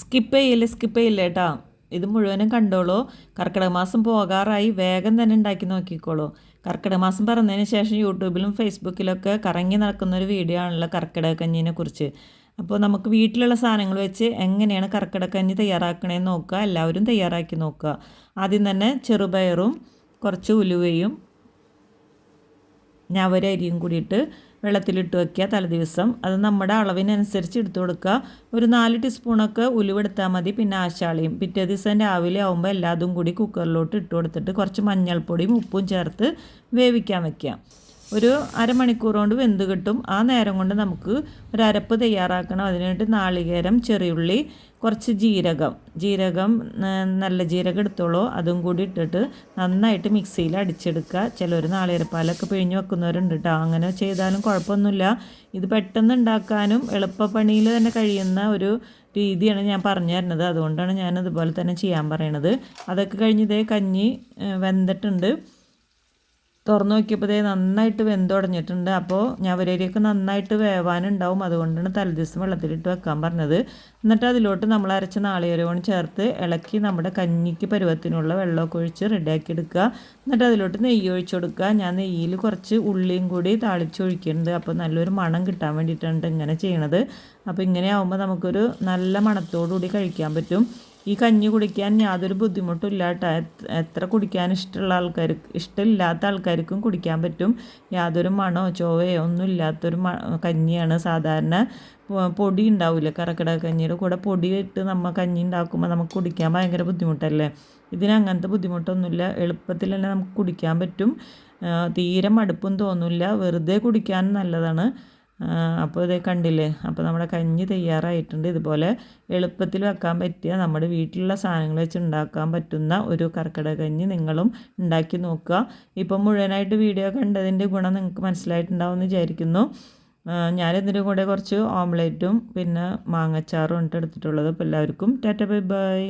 Skip ചെയ്യില്ല കേട്ടോ. ഇത് മുഴുവനും കണ്ടോളൂ. കർക്കിടക മാസം പോകാറായി, വേഗം തന്നെ ഉണ്ടാക്കി നോക്കിക്കോളൂ. കർക്കിടക മാസം പറഞ്ഞതിന് ശേഷം യൂട്യൂബിലും ഫേസ്ബുക്കിലൊക്കെ കറങ്ങി നടക്കുന്നൊരു വീഡിയോ ആണല്ലോ കർക്കിടക കഞ്ഞിനെ കുറിച്ച്. അപ്പോൾ നമുക്ക് വീട്ടിലുള്ള സാധനങ്ങൾ വെച്ച് എങ്ങനെയാണ് കർക്കിടക കഞ്ഞി തയ്യാറാക്കണേന്ന് നോക്കുക. എല്ലാവരും തയ്യാറാക്കി നോക്കുക. ആദ്യം തന്നെ ചെറുപയറും കുറച്ച് ഉലുവയും ഞവരരിയും കൂടിയിട്ട് വെള്ളത്തിലിട്ട് വയ്ക്കുക തലേദിവസം. അത് നമ്മുടെ അളവിനനുസരിച്ച് എടുത്തു കൊടുക്കുക. ഒരു 4 ടീസ്പൂണൊക്കെ ഉലുവെടുത്താൽ മതി. പിന്നെ ആശാളിയും പിറ്റേ ദിവസം രാവിലെ ആകുമ്പോൾ എല്ലാതും കൂടി കുക്കറിലോട്ട് ഇട്ട് കൊടുത്തിട്ട് കുറച്ച് മഞ്ഞൾപ്പൊടിയും ഉപ്പും ചേർത്ത് വേവിക്കാൻ വയ്ക്കുക. ഒരു അരമണിക്കൂർ കൊണ്ട് വെന്ത് കിട്ടും. ആ നേരം കൊണ്ട് നമുക്ക് ഒരു അരപ്പ് തയ്യാറാക്കണം. അതിനായിട്ട് നാളികേരം, ചെറിയുള്ളി, കുറച്ച് ജീരകം നല്ല ജീരകം എടുത്തോളൂ. അതും കൂടി ഇട്ടിട്ട് നന്നായിട്ട് മിക്സിയിൽ അടിച്ചെടുക്കുക. ചിലർ നാളികേരപ്പാലൊക്കെ പിഴിഞ്ഞ് വെക്കുന്നവരുണ്ട് കേട്ടോ. അങ്ങനെ ചെയ്താലും കുഴപ്പമൊന്നുമില്ല. ഇത് പെട്ടെന്ന് ഉണ്ടാക്കാനും എളുപ്പപ്പണിയിൽ തന്നെ കഴിയുന്ന ഒരു രീതിയാണ് ഞാൻ പറഞ്ഞു തരുന്നത്. അതുകൊണ്ടാണ് ഞാൻ അതുപോലെ തന്നെ ചെയ്യാൻ പറയണത്. അതൊക്കെ കഴിഞ്ഞ് ഇതേ കഞ്ഞി വെന്തിട്ടുണ്ട്. തുറന്ന് നോക്കിയപ്പോൾ നന്നായിട്ട് വെന്തുടഞ്ഞിട്ടുണ്ട്. അപ്പോൾ ഞവരരിയൊക്കെ നന്നായിട്ട് വേവാനുണ്ടാവും. അതുകൊണ്ടാണ് തലേദിവസം വെള്ളത്തിലിട്ട് വെക്കാൻ പറഞ്ഞത്. എന്നിട്ട് അതിലോട്ട് നമ്മൾ അരച്ച നാളികേരവും ചേർത്ത് ഇളക്കി നമ്മുടെ കഞ്ഞിക്ക് പരുവത്തിനുള്ള വെള്ളമൊക്കെ ഒഴിച്ച് റെഡിയാക്കി എടുക്കുക. എന്നിട്ട് അതിലോട്ട് നെയ്യ് ഒഴിച്ച് കൊടുക്കുക. ഞാൻ നെയ്യിൽ കുറച്ച് ഉള്ളിയും കൂടി താളിച്ചൊഴിക്കുന്നുണ്ട്. അപ്പോൾ നല്ലൊരു മണം കിട്ടാൻ വേണ്ടിയിട്ടാണ് ഇങ്ങനെ ചെയ്യണത്. അപ്പോൾ ഇങ്ങനെ ആകുമ്പോൾ നമുക്കൊരു നല്ല മണത്തോടുകൂടി കഴിക്കാൻ പറ്റും. ഈ കഞ്ഞി കുടിക്കാൻ യാതൊരു ബുദ്ധിമുട്ടും ഇല്ല കേട്ടോ. എത്ര കുടിക്കാൻ ഇഷ്ടമില്ലാത്ത ആൾക്കാർക്കും കുടിക്കാൻ പറ്റും. യാതൊരു മണമോ ചൊവയോ ഒന്നും ഇല്ലാത്തൊരു കഞ്ഞിയാണ്. സാധാരണ പൊടി ഉണ്ടാവില്ല, കർക്കിടക കഞ്ഞിയുടെ കൂടെ പൊടി ഇട്ട് നമ്മൾ കഞ്ഞി ഉണ്ടാക്കുമ്പോൾ നമുക്ക് കുടിക്കാൻ ഭയങ്കര ബുദ്ധിമുട്ടല്ലേ. ഇതിന് അങ്ങനത്തെ ബുദ്ധിമുട്ടൊന്നുമില്ല. എളുപ്പത്തിൽ തന്നെ നമുക്ക് കുടിക്കാൻ പറ്റും. തീരെ മടുപ്പും തോന്നില്ല. വെറുതെ കുടിക്കാൻ നല്ലതാണ്. അപ്പോൾ ഇതേ കണ്ടില്ലേ. അപ്പോൾ നമ്മുടെ കഞ്ഞി തയ്യാറായിട്ടുണ്ട്. ഇതുപോലെ എളുപ്പത്തിൽ വെക്കാൻ പറ്റിയ നമ്മുടെ വീട്ടിലുള്ള സാധനങ്ങൾ വെച്ച് ഉണ്ടാക്കാൻ പറ്റുന്ന ഒരു കർക്കിടക കഞ്ഞി നിങ്ങളും ഉണ്ടാക്കി നോക്കുക. ഇപ്പം മുഴുവനായിട്ട് വീഡിയോ കണ്ടതിൻ്റെ ഗുണം നിങ്ങൾക്ക് മനസ്സിലായിട്ടുണ്ടാവും എന്ന് വിചാരിക്കുന്നു. ഞാനിതിൻ്റെ കൂടെ കുറച്ച് ഓംലേറ്റും പിന്നെ മാങ്ങച്ചാറും എടുത്തിട്ടുള്ളത്. അപ്പോൾ എല്ലാവർക്കും ടാറ്റ ബൈ ബൈ.